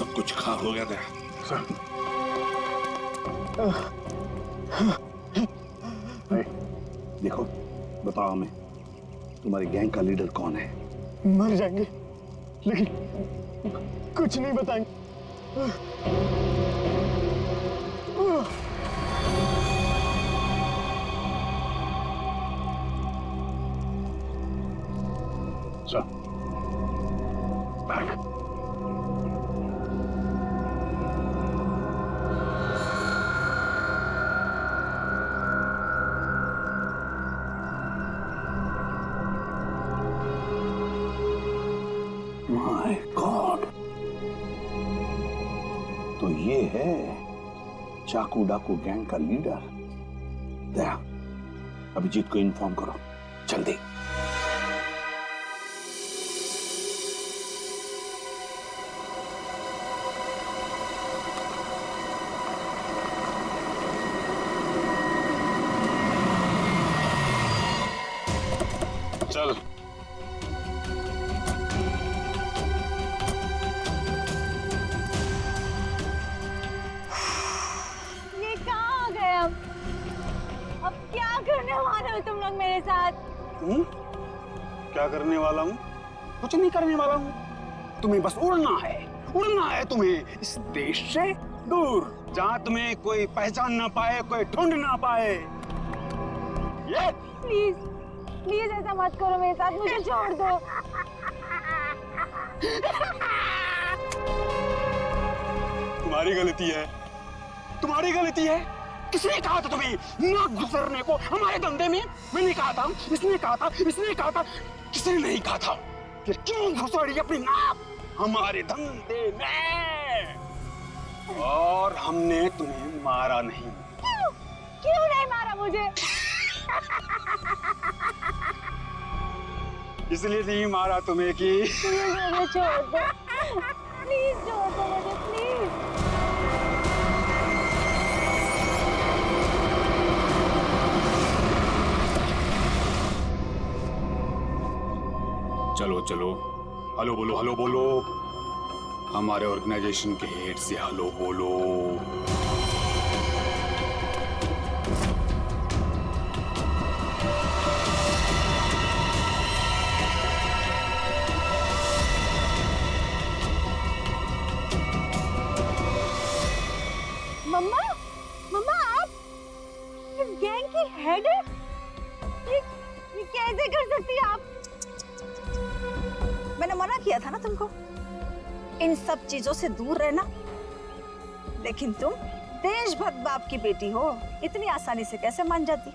सब कुछ खा हो गया था। देखो, बताओ हमें, तुम्हारी गैंग का लीडर कौन है? मर जाएंगे लेकिन कुछ नहीं बताएंगे। माय गॉड, तो ये है चाकू डाकू गैंग का लीडर। दया, अभिजीत को इन्फॉर्म करो जल्दी। चल। अब क्या करने वाले हो तुम लोग मेरे साथ? क्या करने वाला हूँ? कुछ नहीं करने वाला हूँ। तुम्हें बस उड़ना है तुम्हें इस देश से दूर, जहाँ तुम्हें कोई पहचान ना पाए, कोई ढूंढ ना पाए। ये प्लीज प्लीज ऐसा मत करो मेरे साथ, मुझे छोड़ दो। तुम्हारी गलती है। किसने कहा था तुम्हें ना गुजरने को हमारे धंधे में? मैंने कहा था, इसने कहा था, किसने नहीं कहा था? फिर क्यों घुसड़ी अपनी नाक हमारे धंधे में? और हमने तुम्हें मारा नहीं। क्यों नहीं मारा मुझे? इसलिए नहीं मारा तुम्हें कि मुझे छोड़ दो, प्लीज छोड़ दो मुझे, प्लीज। चलो चलो, हेलो बोलो, हमारे ऑर्गेनाइजेशन के हेड से हेलो बोलो। मम्मा आप इस गैंग की हेड है? ये कैसे कर सकती है आप? मैंने मना किया था ना तुमको इन सब चीजों से दूर रहना, लेकिन तुम देशभक्त बाप की बेटी हो, इतनी आसानी से कैसे मान जाती?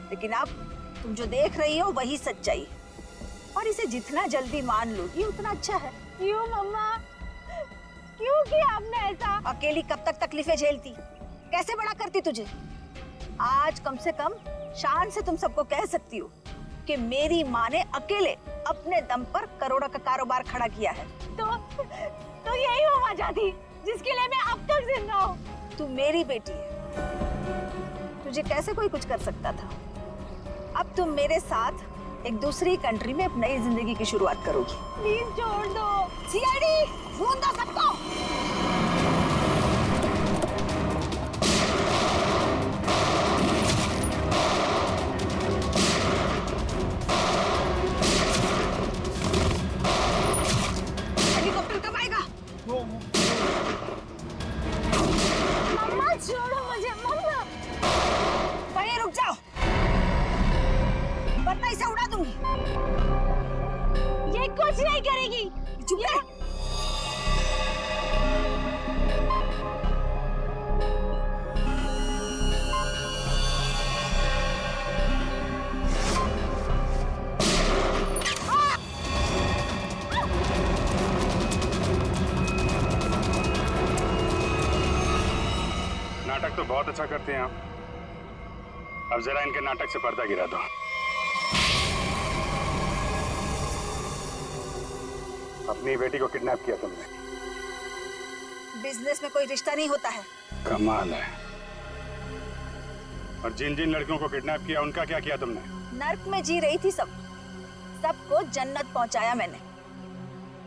लेकिन अब तुम जो देख रही हो वही सच्चाई, और इसे जितना जल्दी मान लोगी उतना अच्छा है। क्यों मम्मा, क्यों किया आपने ऐसा? अकेली कब तक तकलीफें झेलती, कैसे बड़ा करती तुझे? आज कम से कम शान से तुम सबको कह सकती हो कि मेरी माँ ने अकेले अपने दम पर करोड़ों का कारोबार खड़ा किया है। तो यही हो आजादी जिसके लिए मैं अब तक जिंदा हूँ। तू मेरी बेटी है, तुझे कैसे कोई कुछ कर सकता था? अब तुम मेरे साथ एक दूसरी कंट्री में अपनी नई जिंदगी की शुरुआत करोगी। प्लीज छोड़ दो। सीआईडी ढूंढ दो सबको। मम्मा छोड़ो मुझे, मम्मा। वहीं रुक जाओ, वरना इसे उड़ा दूंगी। ये कुछ नहीं करेगी। चुप रह। नाटक तो बहुत अच्छा करते हैं आप, अब जरा इनके नाटक से पर्दा गिरा दो। अपनी बेटी को किडनैप किया तुमने। बिजनेस में कोई रिश्ता नहीं होता है। कमाल है। और जिन जिन लड़कियों को किडनैप किया उनका क्या किया तुमने? नर्क में जी रही थी सबको जन्नत पहुंचाया मैंने।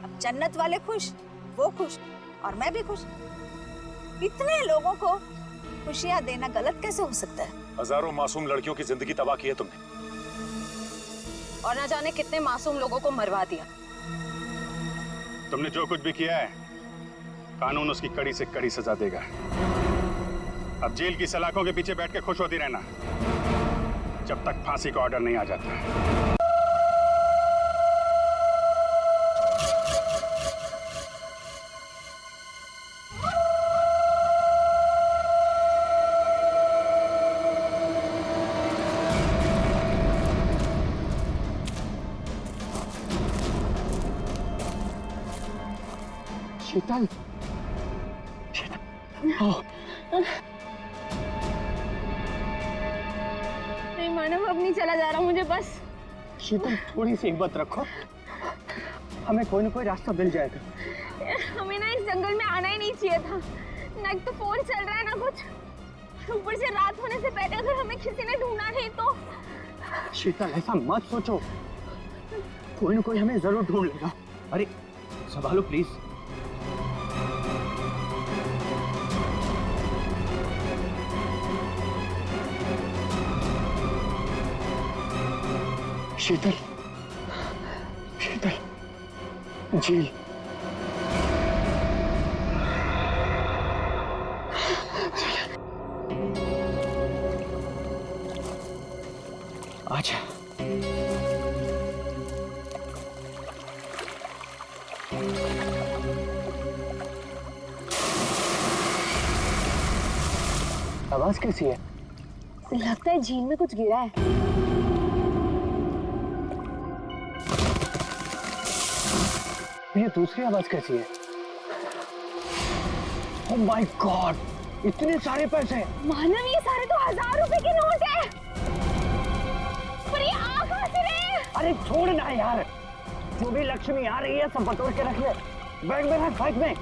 अब जन्नत वाले खुश, वो खुश, और मैं भी खुश। इतने लोगों को खुशियां देना गलत कैसे हो सकता है? हजारों मासूम लड़कियों की जिंदगी तबाह की है तुमने। और ना जाने कितने मासूम लोगों को मरवा दिया। तुमने जो कुछ भी किया है, कानून उसकी कड़ी से कड़ी सजा देगा। अब जेल की सलाखों के पीछे बैठ के खुश होती रहना जब तक फांसी का ऑर्डर नहीं आ जाता। शीतल, नहीं मानव, अब नहीं चला जा रहा मुझे बस। शीतल थोड़ी सी हिम्मत रखो, हमें कोई ना कोई रास्ता मिल जाएगा। हमें ना इस जंगल में आना ही नहीं चाहिए था। ना एक तो फोन चल रहा है ना कुछ, ऊपर से रात होने से पहले अगर हमें किसी ने ढूंढा नहीं तो। शीतल ऐसा मत सोचो, कोई ना कोई हमें जरूर ढूंढ लेगा। अरे संभालो प्लीज। शीतल, शीतल, झील। आजा। आवाज कैसी है? लगता है झील में कुछ गिरा है। ये दूसरी आवाज कैसी है? ओह माय गॉड, इतने सारे पैसे! मानव, ये सारे तो 1000 रुपए के नोट है। पर ये आ कहां से रहे? अरे छोड़ ना यार, जो भी लक्ष्मी आ रही है सब बटोर के रख ले। बैग में रख, बैग में।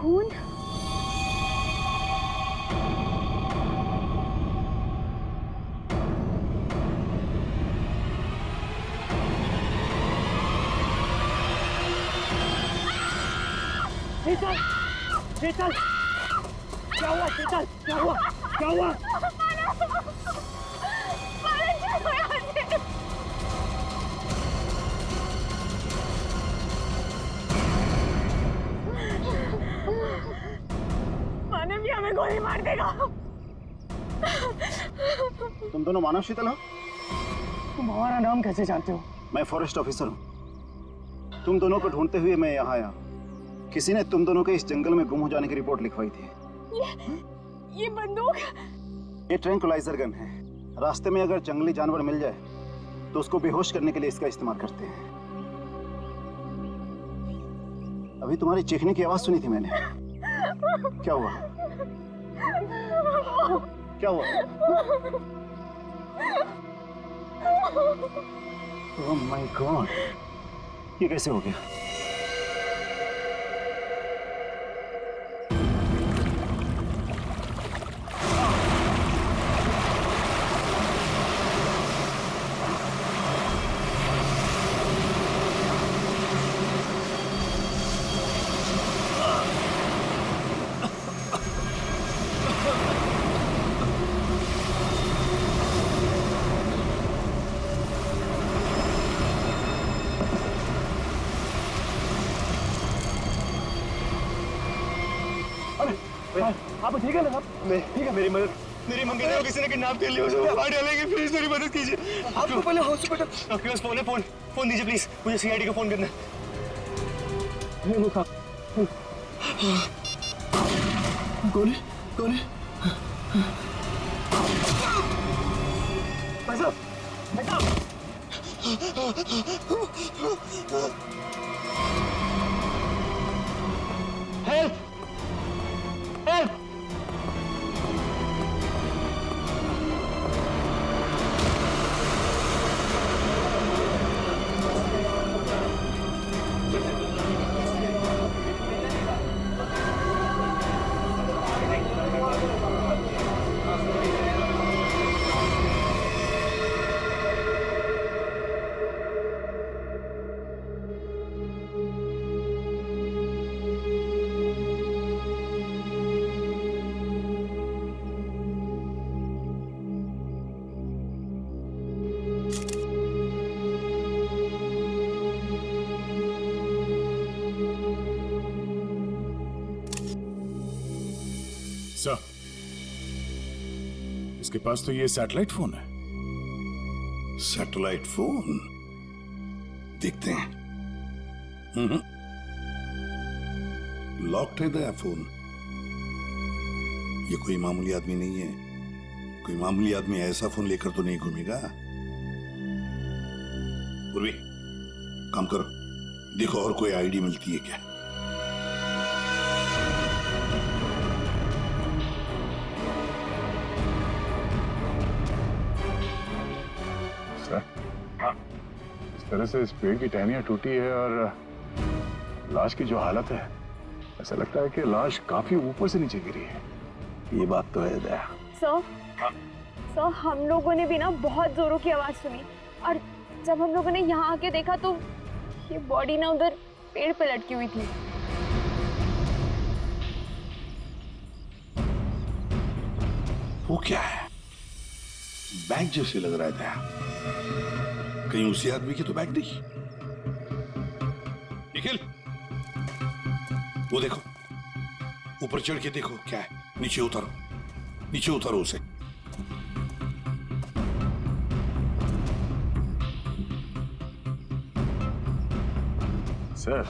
खून? शीतल, शीतल, क्या हुआ? शीतल, क्या हुआ? क्या हुआ? मानव, ये हमें गोली मार देगा। तुम दोनों मानव शीतल हो? तुम हमारा नाम कैसे जानते हो? मैं फॉरेस्ट ऑफिसर हूँ। तुम दोनों को ढूंढते हुए मैं यहाँ आया। किसी ने तुम दोनों के इस जंगल में गुम हो जाने की रिपोर्ट लिखवाई थी। ये बंदूक? ये ट्रैंकुलाइजर गन है। रास्ते में अगर जंगली जानवर मिल जाए तो उसको बेहोश करने के लिए इसका इस्तेमाल करते हैं। अभी तुम्हारी चीखने की आवाज सुनी थी मैंने। क्या हुआ? क्या हुआ? ओह माय गॉड, ये कैसे हो गया? आप ठीक है ना साहब? नहीं ठीक है, मेरी मदद मेरी मम्मी ने किसी ने किडनैप कर लिया, उसे बाहर डालेंगे, प्लीज मेरी मदद कीजिए। आपको पहले हॉस्पिटल, आपके पास फोन है? फोन दीजिए प्लीज, मुझे सीआईडी को फोन करना है। गोली गोली भाई साहब, भाई साहब। Help help. सर, इसके पास तो ये सैटेलाइट फोन है। सैटेलाइट फोन देखते हैं। लॉक्ड है गया फोन। ये कोई मामूली आदमी नहीं है। कोई मामूली आदमी ऐसा फोन लेकर तो नहीं घूमेगा। पूर्वी, काम करो, देखो और कोई आईडी मिलती है क्या। इस तरह से इस पेड़ की टहनियां टूटी है और लाश की जो हालत है, ऐसा लगता है कि लाश काफी ऊपर से नीचे गिरी है। ये बात तो है दया। सर हम लोगों ने भी ना बहुत जोरों की आवाज सुनी और जब हम लोगों ने यहाँ आके देखा तो ये बॉडी ना उधर पेड़ पे लटकी हुई थी। वो क्या है? बैग जैसे लग रहा है दया। कहीं उसी आदमी की तो बैग नहीं। निखिल, वो देखो, ऊपर चढ़ के देखो क्या है। नीचे उतारो, नीचे उतारो उसे। सर,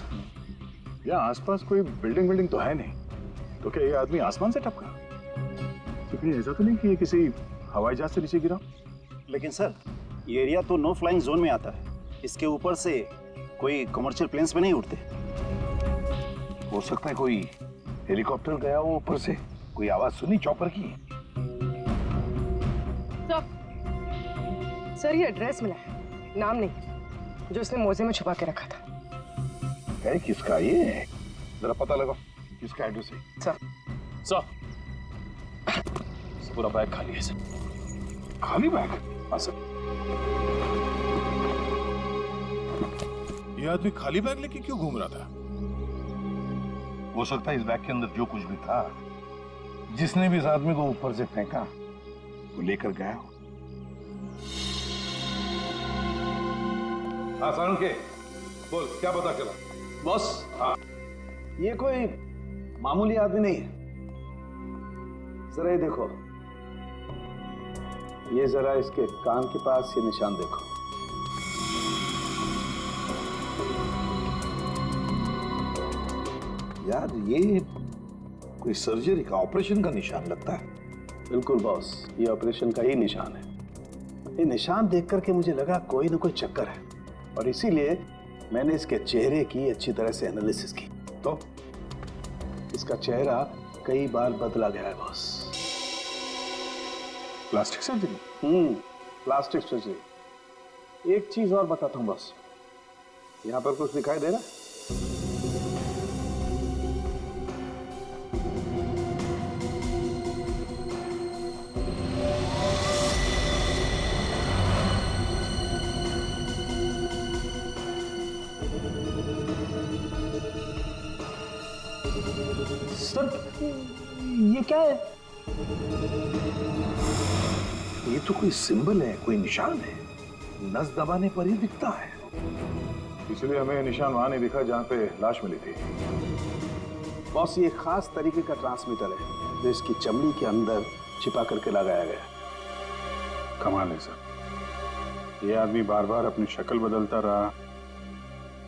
यहाँ आसपास कोई बिल्डिंग तो है नहीं, तो क्या ये आदमी आसमान से टपका? तो कहीं ऐसा तो नहीं कि ये किसी हवाई जहाज से नीचे गिरा? लेकिन सर, ये एरिया तो नो फ्लाइंग जोन में आता है। इसके ऊपर से कोई कमर्शियल प्लेन्स में नहीं उड़ते। हो सकता है कोई हेलीकॉप्टर गया हो ऊपर से। कोई आवाज सुनी चॉपर की? सर, ये एड्रेस मिला है, नाम नहीं, जो इसने मोजे में छुपा के रखा था। है किसका ये? जरा पता लगाओ किसका एड्रेस है। सर पूरा बैग खाली है सर। खाली बैग? हाँ सर। ये आदमी खाली बैग लेके क्यों घूम रहा था? हो सकता है इस बैग के अंदर जो कुछ भी था, जिसने भी इस आदमी को ऊपर से फेंका, वो लेकर गया हो। आसान के बोल, क्या पता चला? बॉस, ये कोई मामूली आदमी नहीं है। जरा ये देखो, ये जरा इसके कान के पास ये निशान देखो। यार ये कोई सर्जरी का, ऑपरेशन का निशान लगता है। बिल्कुल बॉस, ये ऑपरेशन का ही निशान है। ये निशान देख करके मुझे लगा कोई ना कोई चक्कर है, और इसीलिए मैंने इसके चेहरे की अच्छी तरह से एनालिसिस की। तो इसका चेहरा कई बार बदला गया है boss. Plastic surgery? Plastic surgery. एक चीज और बताता हूँ बॉस, यहाँ पर कुछ दिखाई दे रहा है? सर, ये क्या है? ये तो कोई सिंबल है, कोई निशान है। नस दबाने पर ही दिखता है। इसलिए हमें निशान वहां नहीं दिखा जहां पे लाश मिली थी। बॉस, ये खास तरीके का ट्रांसमीटर है जो इसकी चमड़ी के अंदर छिपा करके लगाया गया। कमाल है सर, ये आदमी बार बार अपनी शक्ल बदलता रहा,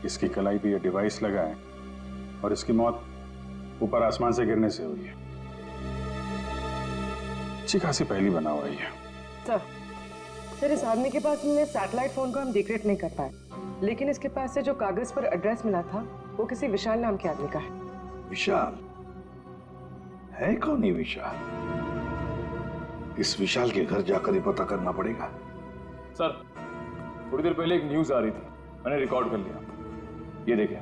इसकी कलाई पे ये डिवाइस लगा है और इसकी मौत ऊपर आसमान से गिरने से हुई है। अच्छी खासी पहली बना हुआ है। सर इस आदमी के पास में सैटेलाइट फोन को हम डिक्रिप्ट नहीं कर पाए, लेकिन इसके पास से जो कागज पर एड्रेस मिला था वो किसी विशाल नाम के आदमी का है। विशाल है? कौन है विशाल? इस विशाल के घर जाकर ही पता करना पड़ेगा। सर थोड़ी देर पहले एक न्यूज आ रही थी, मैंने रिकॉर्ड कर लिया, ये देखें।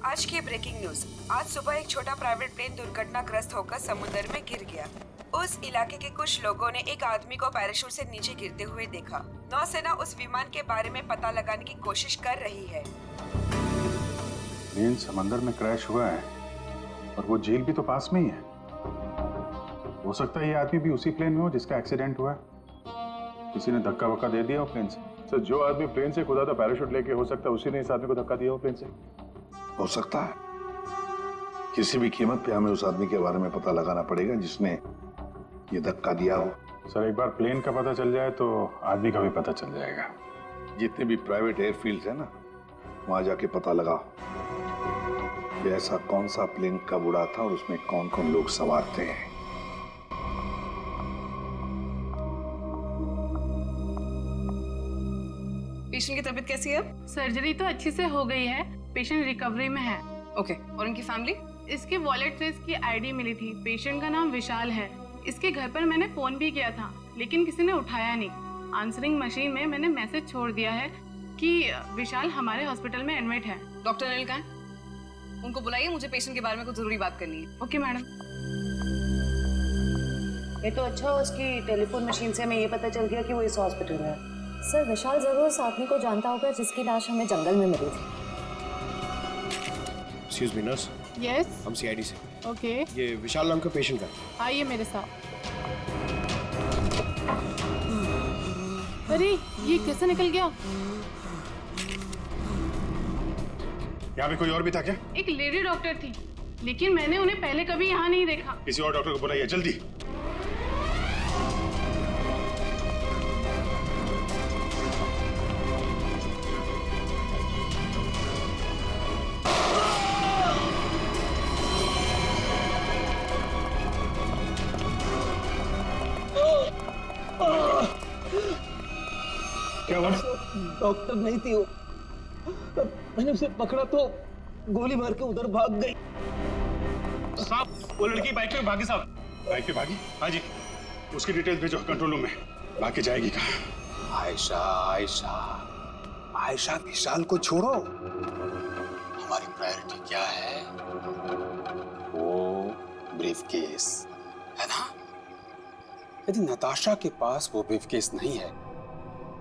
आज की ब्रेकिंग न्यूज। आज सुबह एक छोटा प्राइवेट प्लेन दुर्घटनाग्रस्त होकर समुद्र में गिर गया। उस इलाके के कुछ लोगों ने एक आदमी को पैराशूट से नीचे गिरते हुए देखा। नौसेना उस विमान के बारे में पता लगाने की कोशिश कर रही है। प्लेन समंदर में क्रैश हुआ है और वो जेल भी तो पास में ही है। हो सकता है ये आदमी भी उसी प्लेन में हो जिसका एक्सीडेंट हुआ है। किसी ने धक्का वक्का दे दिया हो प्लेन से। सर जो आदमी प्लेन से कूदा था पैराशूट लेके, हो सकता है उसी ने इस आदमी को धक्का दिया हो प्लेन से। हो सकता है। किसी भी कीमत पे हमें उस आदमी के बारे में पता लगाना पड़ेगा जिसने ये धक्का दिया हो। सर एक बार प्लेन का पता चल जाए तो आदमी का भी पता चल जाएगा। जितने भी प्राइवेट एयरफील्ड्स है ना, वहां जाके पता लगाओ कि ऐसा कौन सा प्लेन कब उड़ा था और उसमें कौन कौन लोग सवार थे। पेशेंट की तबीयत कैसी है? सर्जरी तो अच्छी से हो गई है, पेशेंट रिकवरी में है। ओके, और उनकी फैमिली? इसके वॉलेट से इसकी आईडी मिली थी। पेशेंट का नाम विशाल है। इसके घर पर मैंने फोन भी किया था लेकिन किसी ने उठाया नहीं। आंसरिंग मशीन में मैंने मैसेज छोड़ दिया है कि विशाल हमारे हॉस्पिटल में एडमिट है। डॉक्टर अनिल कहाँ है? उनको बुलाइए, मुझे पेशेंट के बारे में कुछ जरूरी बात करनी है। Okay madam. ये तो अच्छा, उसकी टेलीफोन मशीन से हमें ये पता चल गया कि वो इस हॉस्पिटल में है। सर विशाल जरूर उस आदमी को जानता होगा जिसकी लाश हमें जंगल में मिली थी। Excuse me nurse. यस, हम सीआईडी से। ओके। ये विशाल नाम का पेशेंट है। आइए मेरे साथ। अरे ये कैसे निकल गया? यहाँ पे कोई और भी था क्या? एक लेडी डॉक्टर थी लेकिन मैंने उन्हें पहले कभी यहाँ नहीं देखा। किसी और डॉक्टर को बुलाइए जल्दी। क्या हुआ? डॉक्टर नहीं थी वो। मैंने उसे पकड़ा तो गोली मार के उधर भाग गई। साहब वो लड़की बाइक पे भागी साहब। बाइक पे भागी? हाँ जी। उसकी डिटेल्स भेजो कंट्रोल रूम में। भाग जाएगी कहाँ? आयशा आयशा आयशा, विशाल को छोड़ो। हमारी प्रायोरिटी क्या है? वो ब्रीफकेस है ना। यदि नताशा के पास वो ब्रीफकेस नहीं है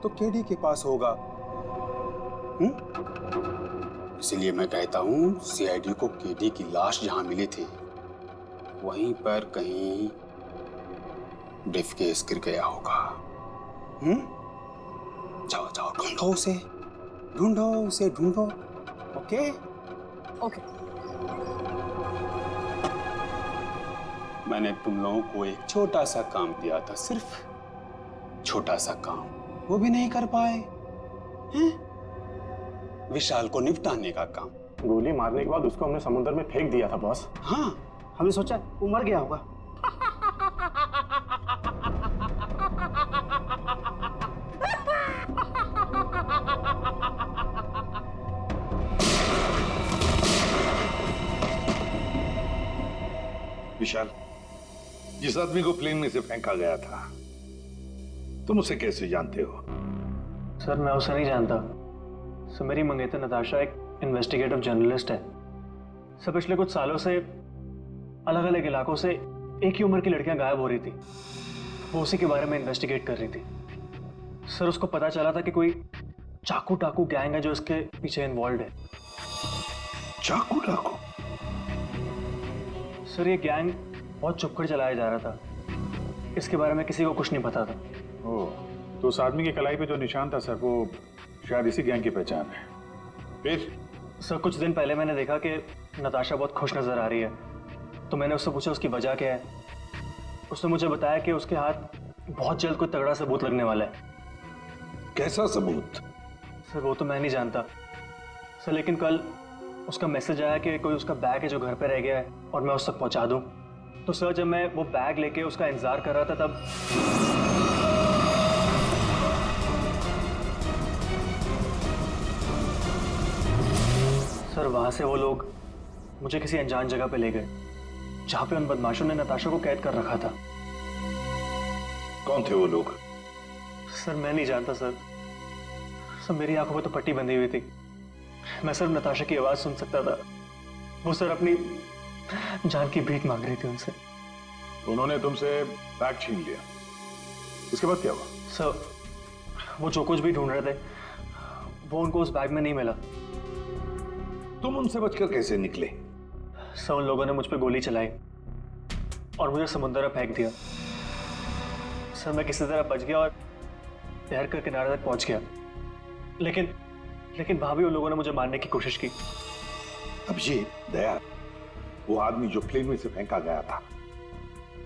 तो केडी के पास होगा। इसलिए मैं कहता हूँ सीआईडी को केडी की लाश जहां मिली थी वहीं पर कहीं ब्रीफकेस गिर गया होगा। जाओ जाओ, ढूंढो उसे, ढूंढो उसे, ढूंढो। Okay okay. मैंने तुम लोगों को एक छोटा सा काम दिया था, सिर्फ छोटा सा काम, वो भी नहीं कर पाए हैं? विशाल को निपटाने का काम। गोली मारने के बाद उसको हमने समुद्र में फेंक दिया था बॉस। हाँ, हमने सोचा वो मर गया होगा। विशाल, जिस आदमी को प्लेन में से फेंका गया था तुम उसे कैसे जानते हो? सर मैं उसे नहीं जानता। सर मेरी मंगेतर नताशा एक इन्वेस्टिगेटिव जर्नलिस्ट है। सर पिछले कुछ सालों से अलग अलग इलाकों से एक ही उम्र की लड़कियां गायब हो रही थी। वो उसी के बारे में इन्वेस्टिगेट कर रही थी। सर उसको पता चला था कि कोई चाकू टाकू गैंग है जो इसके पीछे इन्वॉल्व है। चाकू टाकू? सर ये गैंग बहुत छुपकर चलाया जा रहा था। इसके बारे में किसी को कुछ नहीं पता था। ओह, तो उस आदमी की कलाई पे जो निशान था सर वो शायद इसी गैंग की पहचान है। फिर सर कुछ दिन पहले मैंने देखा कि नताशा बहुत खुश नजर आ रही है, तो मैंने उससे पूछा उसकी वजह क्या है। उसने मुझे बताया कि उसके हाथ बहुत जल्द कोई तगड़ा सबूत लगने वाला है। कैसा सबूत? सर वो तो मैं नहीं जानता सर, लेकिन कल उसका मैसेज आया कि कोई उसका बैग है जो घर पे रह गया है और मैं उस तक पहुंचा दूं। तो सर जब मैं वो बैग लेके उसका इंतजार कर रहा था तब सर वहां से वो लोग मुझे किसी अनजान जगह पे ले गए जहां पे उन बदमाशों ने नताशा को कैद कर रखा था। कौन थे वो लोग? सर मैं नहीं जानता सर। सर मेरी आंखों में तो पट्टी बंधी हुई थी, मैं सिर्फ नताशा की आवाज सुन सकता था। वो सर अपनी जान की भीख मांग रही थी उनसे। उन्होंने तुमसे बैग छीन लिया, उसके बाद क्या हुआ? सर वो जो कुछ भी ढूंढ रहे थे वो उनको उस बैग में नहीं मिला। तुम उनसे बचकर कैसे निकले? सर उन लोगों ने मुझ पे गोली चलाई और मुझे समुद्र में फेंक दिया। सर मैं किसी तरह बच गया और तैर कर किनारे तक पहुंच गया, लेकिन वहां भी उन लोगों ने मुझे मारने की कोशिश की। अब ये दया, वो आदमी जो प्लेन में से फेंका गया था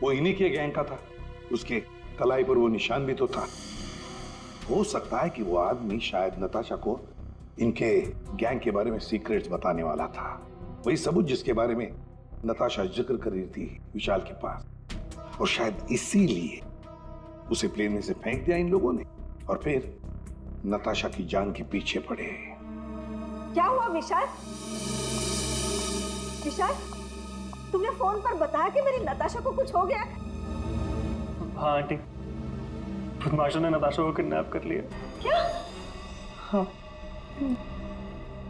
वो इन्हीं के गैंग का था। उसके कलाई पर वो निशान भी तो था। हो सकता है कि वो आदमी शायद नताशा को इनके गैंग के बारे में सीक्रेट्स बताने वाला था, वही सबूत जिसके बारे में नताशा जिक्र कर रही थी विशाल के पास। और शायद इसीलिए उसे प्लेन में से फेंक दिया इन लोगों ने और फिर नताशा की जान के पीछे पड़े। क्या हुआ विशाल? विशाल, तुमने फोन पर बताया कि मेरी नताशा को कुछ हो गया? हाँ आंटी, बदमाशों ने नताशा को किडनैप कर लिया। क्या? हाँ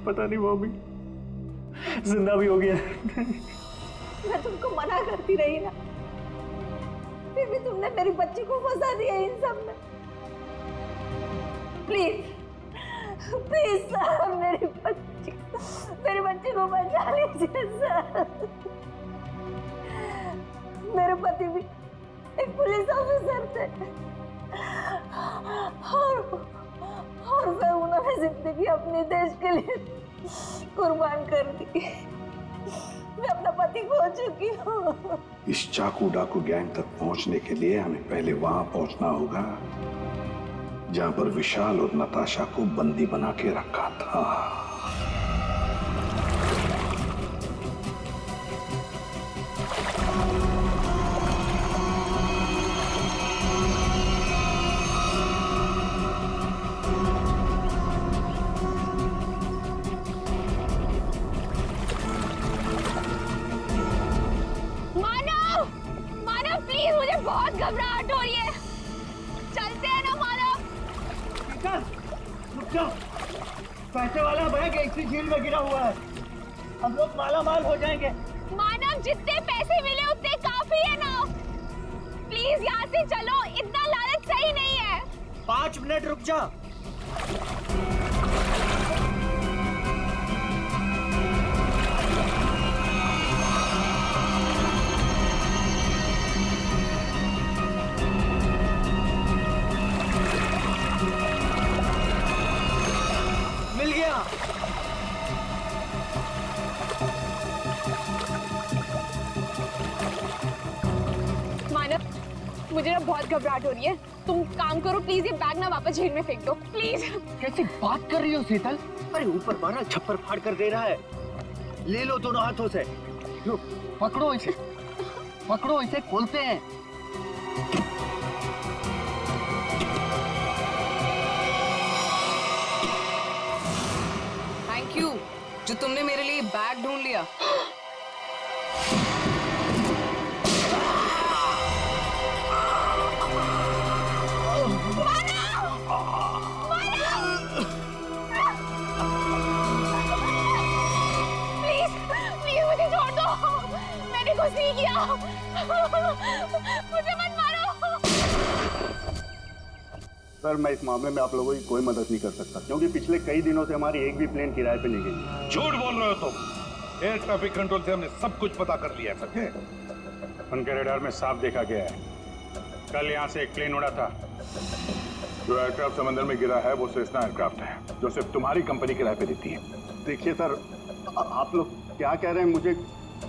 पता नहीं वो भी जिंदा भी हो गया। मैं तुमको मना करती रही ना, फिर भी तुमने मेरी बच्ची को फंसा दिया इन सब में। प्लीज प्लीज सर, मेरी बच्ची को बचा लीजिए सर। मेरे पति भी एक पुलिस ऑफिसर थे और सर उन्होंने जिंदगी अपने देश के लिए कुर्बान कर दी। मैं अपना पति खो चुकी हूँ। इस चाकू डाकू गैंग तक पहुंचने के लिए हमें पहले वहां पहुंचना होगा जहां पर विशाल और नताशा को बंदी बना के रखा था। बहुत घबराहट हो रही है, चलते हैं ना मानव। रुक जाओ, पैसे वाला बैग ऐसी झील में गिरा हुआ है, हम लोग माला माल हो जाएंगे। मानव जितने पैसे मिले उतने काफी है ना, प्लीज यहाँ से चलो, इतना लालच सही नहीं है। 5 मिनट रुक जा। मुझे ना बहुत घबराहट हो रही है, तुम काम करो प्लीज, ये बैग ना वापस झील में फेंक दो प्लीज। कैसी बात कर रही हो शीतल? अरे ऊपर मारा छप्पर फाड़ कर दे रहा है, ले लो दोनों हाथों से। लो पकड़ो इसे, पकड़ो इसे, खोलते हैं। थैंक यू जो तुमने मेरे लिए बैग ढूंढ लिया। कुछ नहीं किया, मुझे मत मारो। सर मैं इस मामले में आप लोगों की कोई मदद नहीं कर सकता, क्योंकि पिछले कई दिनों से हमारी एक भी प्लेन किराए पे नहीं गई। झूठ बोल रहे हो तुम। एयर ट्रैफिक कंट्रोल से हमने सब कुछ पता कर लिया है। उनके रडार में साफ देखा गया है, कल यहाँ से एक प्लेन उड़ा था। जो एयरक्राफ्ट समंदर में गिरा है वो सेस्ना एयरक्राफ्ट है, जो सिर्फ तुम्हारी कंपनी किराए पे देती है। देखिए सर, आप लोग क्या कह रहे हैं, मुझे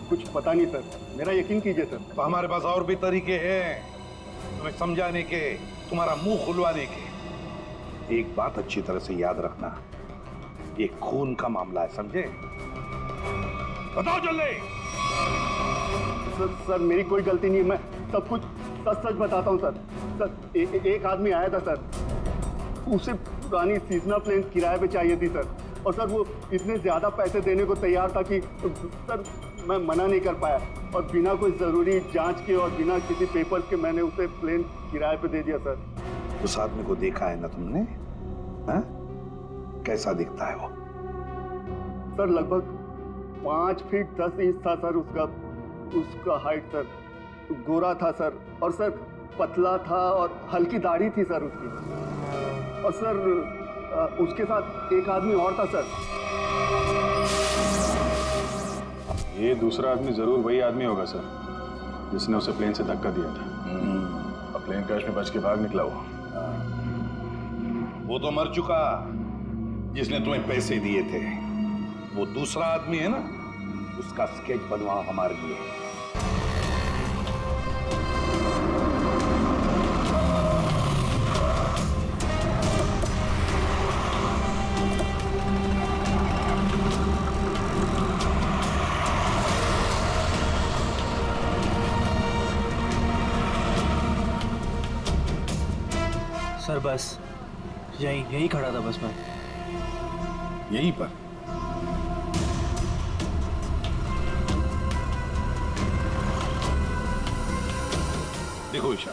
कुछ पता नहीं सर, मेरा यकीन कीजिए सर। तो हमारे पास और भी तरीके हैं तुम्हें समझाने के, तुम्हारा मुंह खुलवाने के। एक बात अच्छी तरह से याद रखना, ये खून का मामला है, समझे? बताओ जल्दी। सर मेरी कोई गलती नहीं है, मैं सब कुछ सच सच बताता हूँ सर। सर एक आदमी आया था सर, उसे पुरानी सीजनल प्लेन किराए पे चाहिए थी सर, और सर वो इतने ज्यादा पैसे देने को तैयार था कि सर मैं मना नहीं कर पाया, और बिना कोई जरूरी जांच के और बिना किसी पेपर्स के मैंने उसे प्लेन किराए पे दे दिया सर। उस आदमी को देखा है ना तुमने? हाँ? कैसा दिखता है वो? सर लगभग 5 फीट 10 इंच था सर उसका हाइट सर, गोरा था सर, और सर पतला था और हल्की दाढ़ी थी सर उसकी, और सर उसके साथ एक आदमी और था सर। ये दूसरा आदमी जरूर वही आदमी होगा सर, जिसने उसे प्लेन से धक्का दिया था। अब प्लेन क्रैश में बच के भाग निकला वो तो मर चुका, जिसने तुम्हें पैसे दिए थे। वो दूसरा आदमी है ना, उसका स्केच बनवाओ हमारे लिए। सर बस यहीं खड़ा था बस मैं। यहीं पर? देखो ईशा,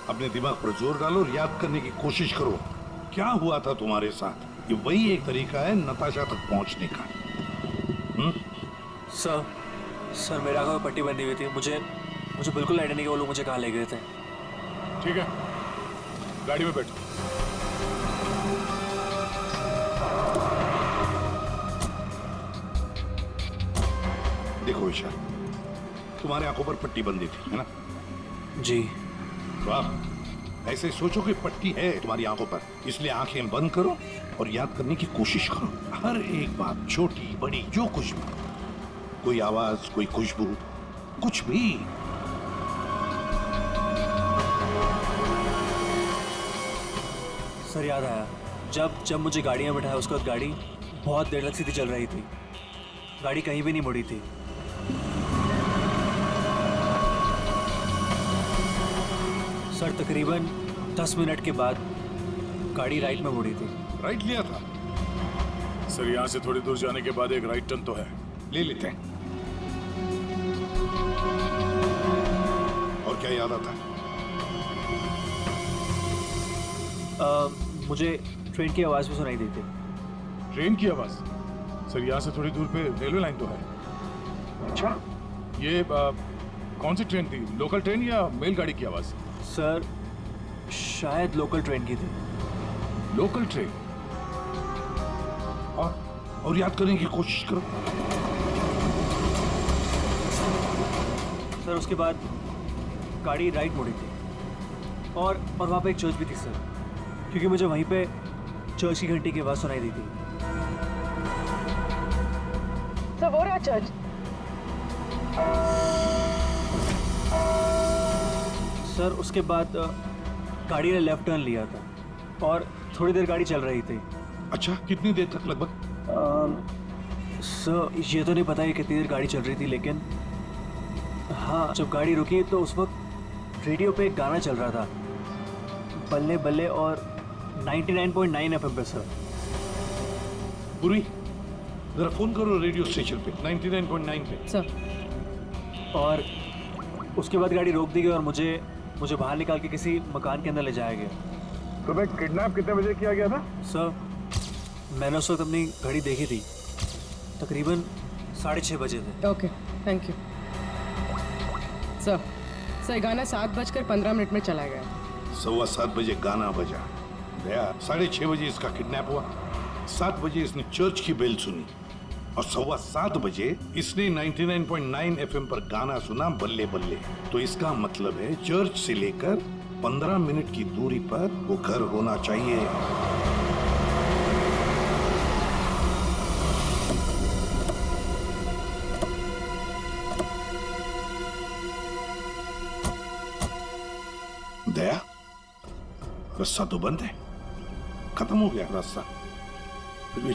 अपने दिमाग पर जोर डालो और याद करने की कोशिश करो, क्या हुआ था तुम्हारे साथ। ये वही एक तरीका है नताशा तक पहुंचने का। सर मेरे आंखों में पट्टी बंधी हुई थी, मुझे बिल्कुल आइडिया नहीं कि वो लोग मुझे कहाँ ले गए थे। ठीक है, गाड़ी में बैठो। देखो ईशा, तुम्हारे आंखों पर पट्टी बंधी थी, है ना? जी। वाह, ऐसे सोचो कि पट्टी है तुम्हारी आंखों पर, इसलिए आंखें बंद करो और याद करने की कोशिश करो। हर एक बात, छोटी बड़ी, जो कुछ भी, कोई आवाज, कोई खुशबू, कुछ भी। सर याद आया, जब मुझे गाड़ी में बिठाया उसके बाद गाड़ी बहुत देर तक सीधी चल रही थी, गाड़ी कहीं भी नहीं मुड़ी थी। सर तकरीबन 10 मिनट के बाद गाड़ी राइट में मुड़ी थी। राइट लिया था? सर यहाँ से थोड़ी दूर जाने के बाद एक राइट टर्न तो है, ले लेते हैं। और क्या याद आता है? मुझे ट्रेन की आवाज़ भी सुनाई दी थी। ट्रेन की आवाज? सर यहाँ से थोड़ी दूर पे रेलवे लाइन तो है। अच्छा, ये कौन सी ट्रेन थी, लोकल ट्रेन या मेल गाड़ी की आवाज? सर शायद लोकल ट्रेन की थी। Local train? और याद करने की कोशिश करो। सर उसके बाद गाड़ी राइट मुड़ी थी, और वहाँ पे एक चर्च भी थी सर, क्योंकि मुझे वहीं पे चर्च की घंटी की आवाज़ सुनाई दी थी। सर वो रहा चर्च। सर उसके बाद गाड़ी ने लेफ्ट टर्न लिया था और थोड़ी देर गाड़ी चल रही थी। अच्छा, कितनी देर तक लगभग? सर ये तो नहीं पता है कितनी देर गाड़ी चल रही थी, लेकिन हाँ जब गाड़ी रुकी तो उस वक्त रेडियो पे एक गाना चल रहा था, बल्ले बल्ले, और 99.9 FM पे सर। पूरी जरा फोन करो रेडियो स्टेशन पे 99.9 पे। सर और उसके बाद गाड़ी रोक दी गई और मुझे बाहर निकाल के किसी मकान के अंदर ले जाया गया। तुम्हें किडनैप कितने बजे किया गया था? सर मैंने उस वक्त अपनी घड़ी देखी थी, तकरीबन 6:30 बजे थे। Okay, thank you sir. गाना 7:15 में चला गया। 7:15 बजे गाना बजा गया, 6:30 बजे इसका किडनैप हुआ, 7 बजे इसने चर्च की बेल सुनी, और 7:15 बजे इसने 99.9 FM पर गाना सुना, बल्ले बल्ले। तो इसका मतलब है चर्च से लेकर 15 मिनट की दूरी पर वो घर होना चाहिए। रास्ता तो बंद है, खत्म हो गया रास्ता। फिर भी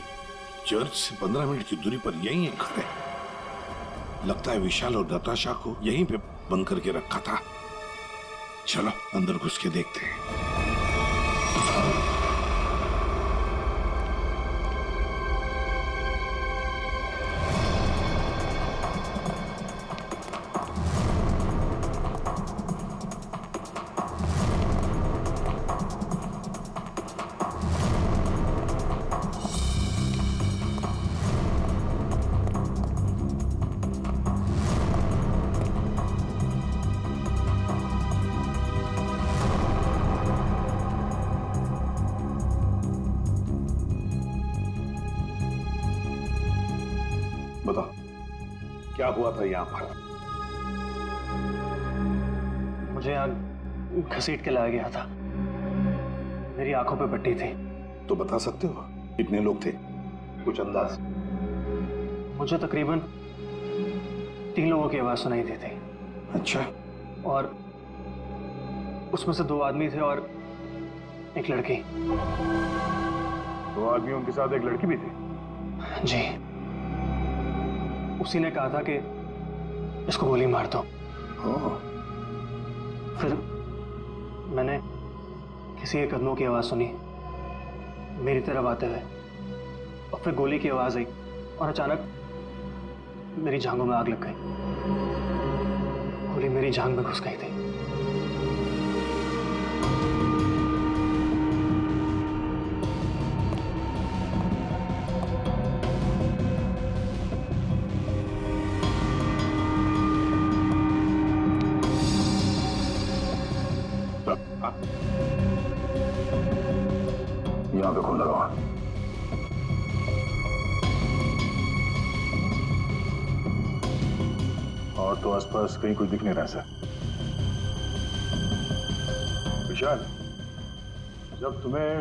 चर्च से 15 मिनट की दूरी पर यही एक घर है। लगता है विशाल और नताशा को यहीं पे बंद करके रखा था। चलो अंदर घुस के देखते हैं। बताओ क्या हुआ था यहाँ पर? मुझे यहाँ घसीट के लाया गया था। मेरी आंखों पे पट्टी थी। तो बता सकते हो कितने लोग थे, कुछ अंदाज? मुझे तकरीबन 3 लोगों की आवाज सुनाई दी थी। अच्छा। और उसमें से 2 आदमी थे और एक लड़की। 2 आदमी, उनके साथ एक लड़की भी थी? जी। उसी ने कहा था कि इसको गोली मार दो। फिर मैंने किसी के कदमों की आवाज सुनी मेरी तरफ आते हुए, और फिर गोली की आवाज आई और अचानक मेरी जांघों में आग लग गई। गोली मेरी जांघ में घुस गई थी। यहाँ पे खून लगा हुआ। और तो आसपास कहीं कुछ दिख नहीं रहा सर। विशाल, जब तुम्हें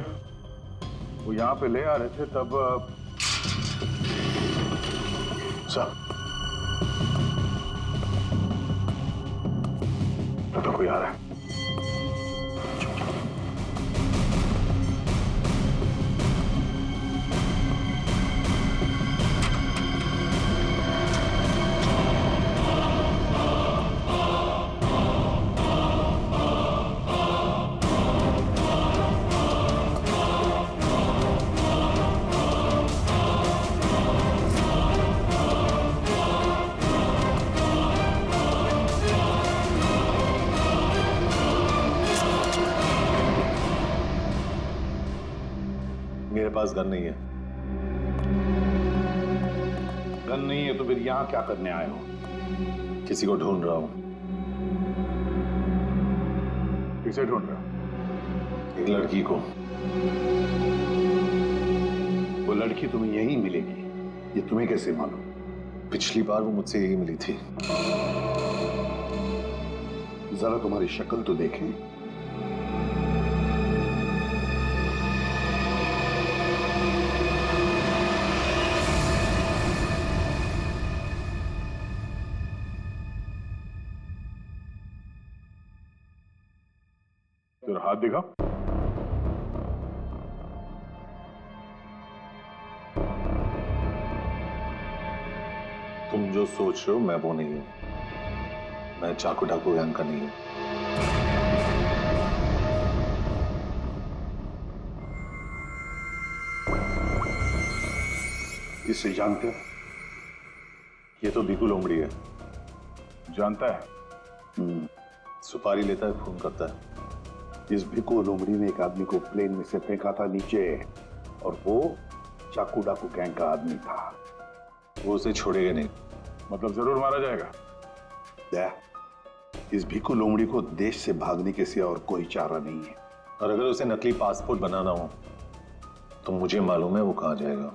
वो यहाँ पे ले आ रहे थे तब सर तो कोई आ रहा है। मेरे पास गन नहीं है। गन नहीं है तो फिर यहाँ क्या करने आए हो? किसी को ढूंढ रहा हूं। किसे ढूंढ रहा? एक लड़की को। वो लड़की तुम्हें यहीं मिलेगी, ये तुम्हें कैसे मालूम? पिछली बार वो मुझसे यही मिली थी। जरा तुम्हारी शक्ल तो देखें। तेरा हाथ दिखा। तुम जो सोच रहे हो मैं वो नहीं हूं। मैं चाकू डाकू गैंग का नहीं हूं। इसे जानते हो? ये तो भिखू लोमड़ी है। जानता है? सुपारी लेता है, खून करता है। इस भिखू लोमड़ी ने एक आदमी को प्लेन में से फेंका था नीचे, और वो चाकू डाकू गैंग का आदमी था। वो उसे छोड़ेगा नहीं। मतलब जरूर मारा जाएगा। इस भिखू लोमड़ी को देश से भागने के सिवा और कोई चारा नहीं है। और अगर उसे नकली पासपोर्ट बनाना हो तो मुझे मालूम है वो कहां जाएगा।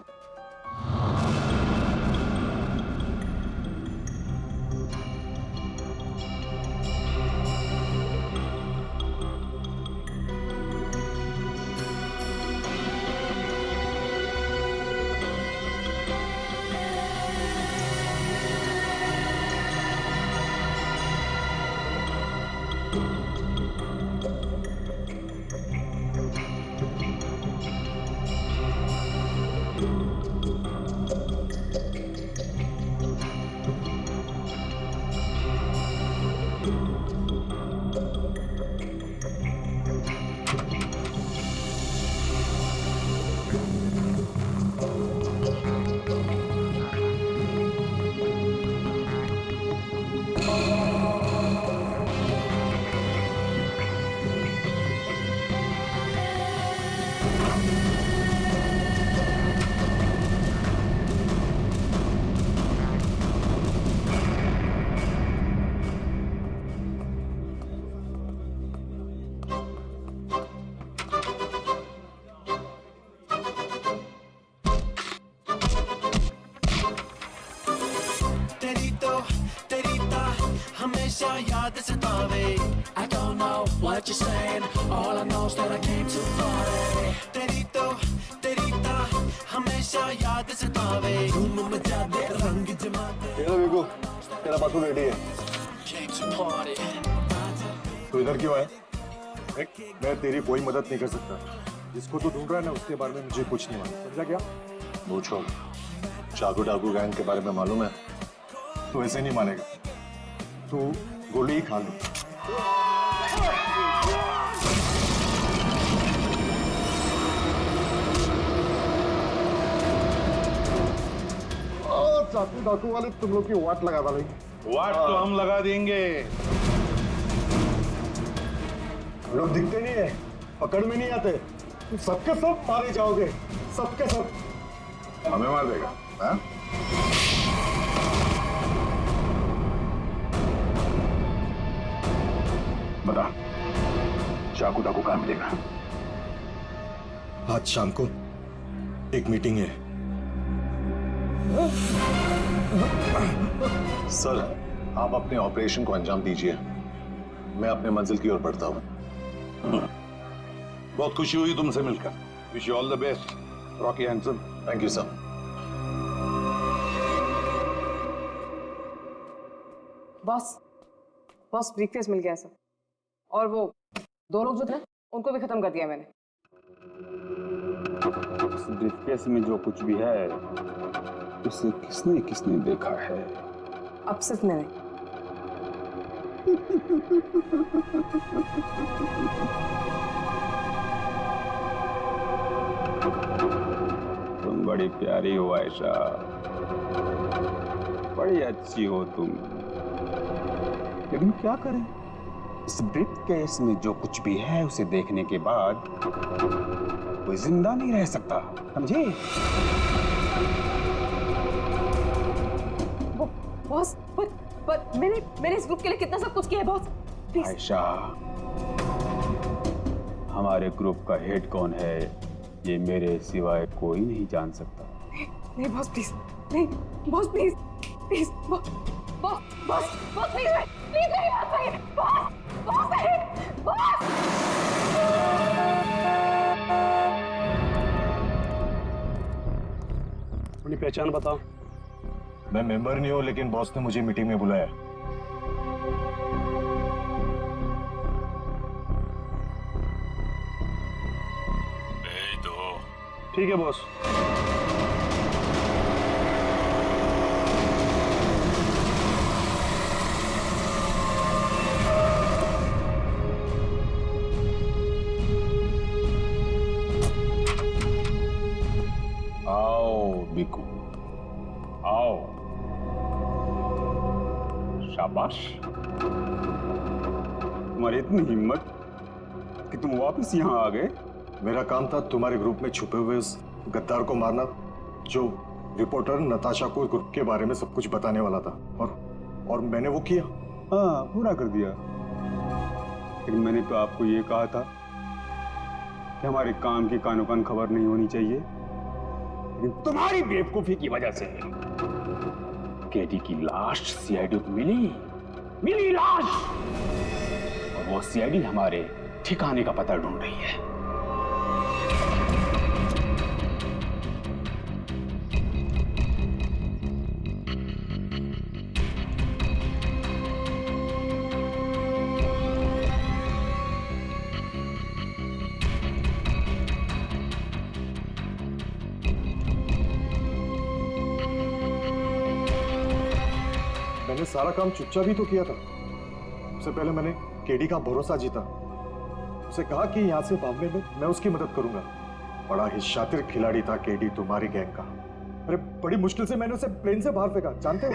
हमेशा याद सतावे I don't know what you're saying all I know is that I came too far तेरी तो हमेशा याद सतावे धूम मचा दे रंग जमा दे तेरा बिल्कुल तेरा बाथरूम रेडी है came to party तू इधर क्यों है मैं तेरी कोई मदद नहीं कर सकता जिसको तू ढूंढ रहा है ना उसके बारे में मुझे कुछ नहीं मालूम समझा क्या पूछो चाकू डाकू गैंग के बारे में मालूम है? तू ऐसे नहीं मानेगा तू गोली ही खा लो चाकू डाकू वाले तुम लोग की वाट लगा डालेंगे वाट तो हम लगा देंगे हम लोग दिखते नहीं है पकड़ में नहीं आते तुम सबके सब मारे जाओगे सबके सब हमें मार देगा हाँ? बता चाकू डाकू कहाँ मिलेगा? आज शाम को एक मीटिंग है सर आप अपने ऑपरेशन को अंजाम दीजिए मैं अपने मंजिल की ओर बढ़ता हूँ बहुत खुशी हुई तुमसे मिलकर wish you all the best Rocky handsome thank you sir boss briefcase मिल गया सर और वो दो लोग जो थे उनको भी खत्म कर दिया मैंने इस ब्रीफकेस में जो कुछ भी है उसे किसने किसने देखा है अब सिर्फ मैंने तुम बड़ी प्यारी हो आयशा बड़ी अच्छी हो तुम लेकिन क्या करें इस ब्रीफकेस में जो कुछ भी है उसे देखने के बाद कोई जिंदा नहीं रह सकता समझे बॉस पर मैंने इस ग्रुप के लिए कितना सब कुछ किया है बॉस प्लीज आयशा हमारे ग्रुप का हेड कौन है ये मेरे सिवाय कोई नहीं जान सकता नहीं बॉस प्लीज नहीं boss please please boss please मेरी बात सुनिए बॉस नहीं बॉस अपनी पहचान बताओ मैं मेंबर नहीं हूं लेकिन बॉस ने मुझे मीटिंग में बुलाया ठीक है बॉस आओ बिकू आओ शाबाश तुम्हारी इतनी हिम्मत कि तुम वापस यहाँ आ गए मेरा काम था तुम्हारे ग्रुप में छुपे हुए उस गद्दार को मारना जो रिपोर्टर नताशा को ग्रुप के बारे में सब कुछ बताने वाला था और मैंने वो किया हाँ पूरा कर दिया लेकिन मैंने तो आपको ये कहा था कि हमारे काम की कानो कान खबर नहीं होनी चाहिए लेकिन तुम्हारी बेवकूफी की वजह से केडी की लाश सीआईडी को मिली लाश और वो सीआईडी हमारे ठिकाने का पता ढूंढ रही है मैंने सारा काम चुपचाप ही तो किया था सबसे पहले मैंने केडी का भरोसा जीता उसे कहा कि यहाँ से भागने में मैं उसकी मदद करूंगा बड़ा ही शातिर खिलाड़ी था केडी तुम्हारी गैंग का अरे बड़ी मुश्किल से मैंने उसे प्लेन से बाहर फेंका जानते हो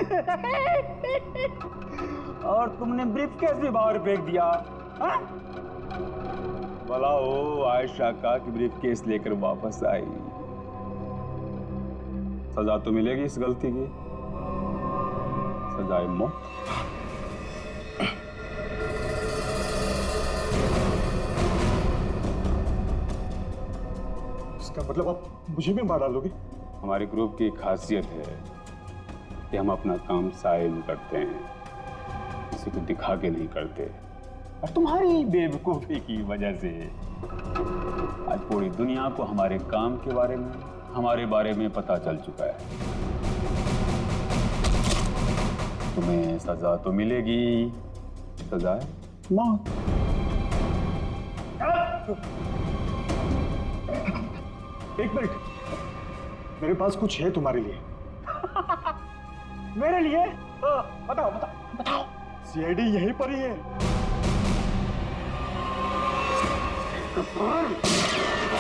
और तुमने ब्रीफकेस भी बाहर फेंक दिया भला हो आयशा का कि ब्रीफकेस लेकर वापस आई सजा तो मिलेगी इस गलती की सजाए मौत इसका मतलब आप मुझे भी मार डालोगे हमारे ग्रुप की खासियत है कि हम अपना काम साइड करते हैं इस किसी को दिखा के नहीं करते, और तुम्हारी बेवकूफी की वजह से आज पूरी दुनिया को हमारे काम के बारे में, हमारे बारे में पता चल चुका है। तुम्हें सजा तो मिलेगी, सजा है मौत। एक मिनट, मेरे पास कुछ है तुम्हारे लिए। मेरे लिए? बताओ बताओ बताओ। सीआईडी यहीं पर ही है।